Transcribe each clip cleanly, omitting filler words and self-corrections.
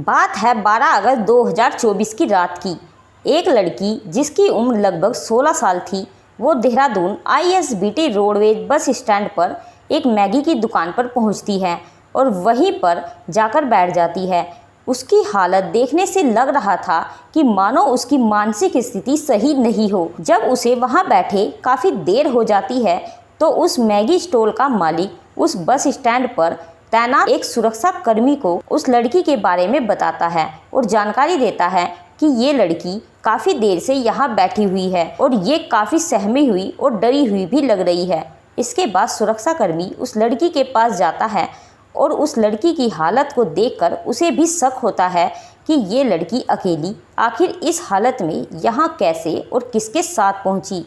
बात है 12 अगस्त 2024 की रात की। एक लड़की जिसकी उम्र लगभग 16 साल थी, वो Dehradun ISBT roadways bus stand पर एक मैगी की दुकान पर पहुंचती है और वहीं पर जाकर बैठ जाती है। उसकी हालत देखने से लग रहा था कि मानो उसकी मानसिक स्थिति सही नहीं हो। जब उसे वहां बैठे काफ़ी देर हो जाती है तो उस मैगी स्टॉल का मालिक उस बस स्टैंड पर तैनात एक सुरक्षा कर्मी को उस लड़की के बारे में बताता है और जानकारी देता है कि ये लड़की काफ़ी देर से यहाँ बैठी हुई है और ये काफ़ी सहमी हुई और डरी हुई भी लग रही है। इसके बाद सुरक्षा कर्मी उस लड़की के पास जाता है और उस लड़की की हालत को देखकर उसे भी शक होता है कि ये लड़की अकेली आखिर इस हालत में यहाँ कैसे और किसके साथ पहुँची।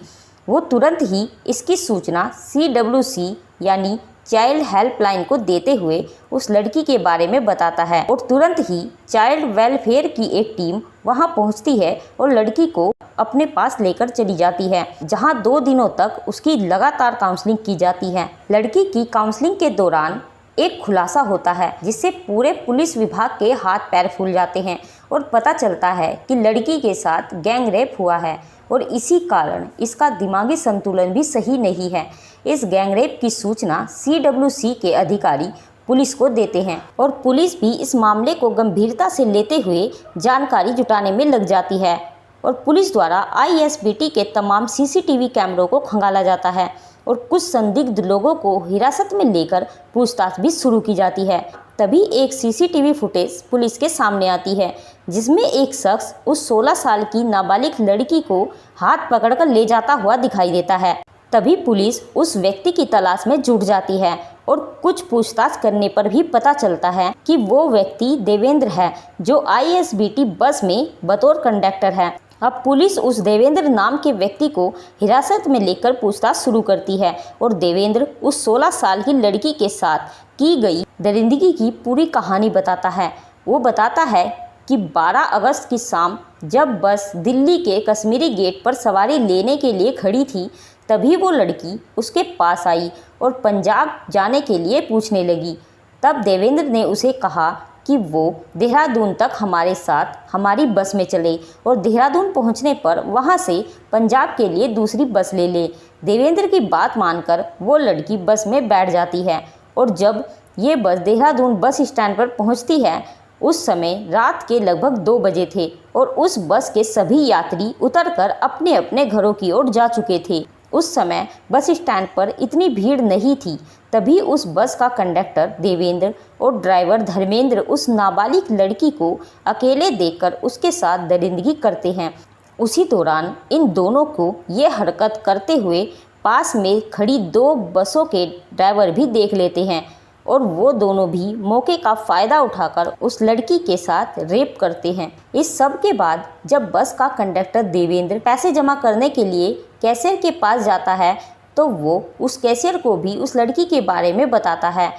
वो तुरंत ही इसकी सूचना CWC यानी चाइल्ड हेल्पलाइन को देते हुए उस लड़की के बारे में बताता है और तुरंत ही चाइल्ड वेलफेयर की एक टीम वहां पहुंचती है और लड़की को अपने पास लेकर चली जाती है, जहां 2 दिनों तक उसकी लगातार काउंसलिंग की जाती है। लड़की की काउंसलिंग के दौरान एक खुलासा होता है जिससे पूरे पुलिस विभाग के हाथ पैर फूल जाते हैं और पता चलता है कि लड़की के साथ गैंग रेप हुआ है और इसी कारण इसका दिमागी संतुलन भी सही नहीं है। इस गैंग रेप की सूचना CWC के अधिकारी पुलिस को देते हैं और पुलिस भी इस मामले को गंभीरता से लेते हुए जानकारी जुटाने में लग जाती है और पुलिस द्वारा ISBT के तमाम CCTV कैमरों को खंगाला जाता है और कुछ संदिग्ध लोगों को हिरासत में लेकर पूछताछ भी शुरू की जाती है। तभी एक CCTV फुटेज पुलिस के सामने आती है जिसमें एक शख्स उस 16 साल की नाबालिग लड़की को हाथ पकड़कर ले जाता हुआ दिखाई देता है। तभी पुलिस उस व्यक्ति की तलाश में जुट जाती है और कुछ पूछताछ करने पर भी पता चलता है कि वो व्यक्ति देवेंद्र है जो ISBT बस में बतौर कंडक्टर है। अब पुलिस उस देवेंद्र नाम के व्यक्ति को हिरासत में लेकर पूछताछ शुरू करती है और देवेंद्र उस 16 साल की लड़की के साथ की गई दरिंदगी की पूरी कहानी बताता है। वो बताता है कि 12 अगस्त की शाम जब बस दिल्ली के कश्मीरी गेट पर सवारी लेने के लिए खड़ी थी, तभी वो लड़की उसके पास आई और पंजाब जाने के लिए पूछने लगी। तब देवेंद्र ने उसे कहा कि वो देहरादून तक हमारे साथ हमारी बस में चले और देहरादून पहुंचने पर वहां से पंजाब के लिए दूसरी बस ले ले। देवेंद्र की बात मानकर वो लड़की बस में बैठ जाती है और जब ये बस देहरादून बस स्टैंड पर पहुंचती है, उस समय रात के लगभग 2 बजे थे और उस बस के सभी यात्री उतरकर अपने अपने घरों की ओर जा चुके थे। उस समय बस स्टैंड पर इतनी भीड़ नहीं थी। तभी उस बस का कंडक्टर देवेंद्र और ड्राइवर धर्मेंद्र उस नाबालिग लड़की को अकेले देखकर उसके साथ दरिंदगी करते हैं। उसी दौरान इन दोनों को ये हरकत करते हुए पास में खड़ी 2 बसों के ड्राइवर भी देख लेते हैं और वो दोनों भी मौके का फ़ायदा उठाकर उस लड़की के साथ रेप करते हैं। इस सब के बाद जब बस का कंडक्टर देवेंद्र पैसे जमा करने के लिए कैशियर के पास जाता है तो वो उस कैशियर को भी उस लड़की के बारे में बताता है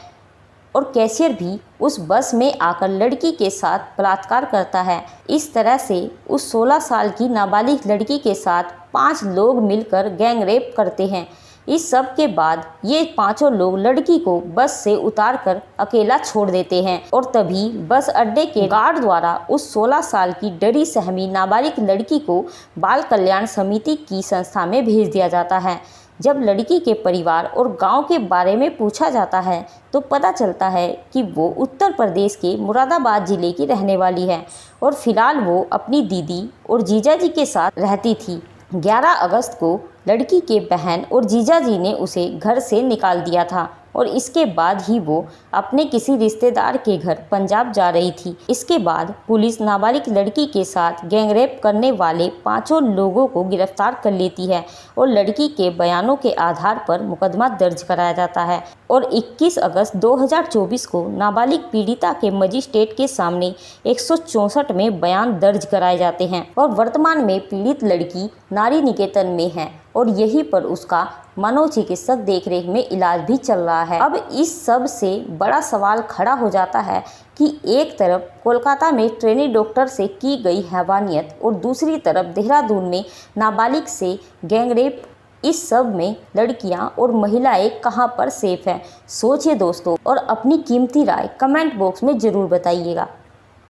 और कैशियर भी उस बस में आकर लड़की के साथ बलात्कार करता है। इस तरह से उस 16 साल की नाबालिग लड़की के साथ 5 लोग मिलकर गैंग रेप करते हैं। इस सब के बाद ये 5 लोग लड़की को बस से उतारकर अकेला छोड़ देते हैं और तभी बस अड्डे के गार्ड द्वारा उस 16 साल की डरी सहमी नाबालिग लड़की को बाल कल्याण समिति की संस्था में भेज दिया जाता है। जब लड़की के परिवार और गांव के बारे में पूछा जाता है तो पता चलता है कि वो उत्तर प्रदेश के मुरादाबाद जिले की रहने वाली है और फिलहाल वो अपनी दीदी और जीजाजी के साथ रहती थी। 11 अगस्त को लड़की के बहन और जीजाजी ने उसे घर से निकाल दिया था और इसके बाद ही वो अपने किसी रिश्तेदार के घर पंजाब जा रही थी। इसके बाद पुलिस नाबालिग लड़की के साथ गैंगरेप करने वाले 5 लोगों को गिरफ्तार कर लेती है और लड़की के बयानों के आधार पर मुकदमा दर्ज कराया जाता है और 21 अगस्त 2024 को नाबालिग पीड़िता के मजिस्ट्रेट के सामने 164 में बयान दर्ज कराए जाते हैं और वर्तमान में पीड़ित लड़की नारी निकेतन में है और यहीं पर उसका मनोचिकित्सक देखरेख में इलाज भी चल रहा है। अब इस सब से बड़ा सवाल खड़ा हो जाता है कि एक तरफ कोलकाता में ट्रेनी डॉक्टर से की गई हैवानियत और दूसरी तरफ देहरादून में नाबालिग से गैंगरेप, इस सब में लड़कियां और महिलाएं कहां पर सेफ हैं। सोचिए दोस्तों और अपनी कीमती राय कमेंट बॉक्स में ज़रूर बताइएगा।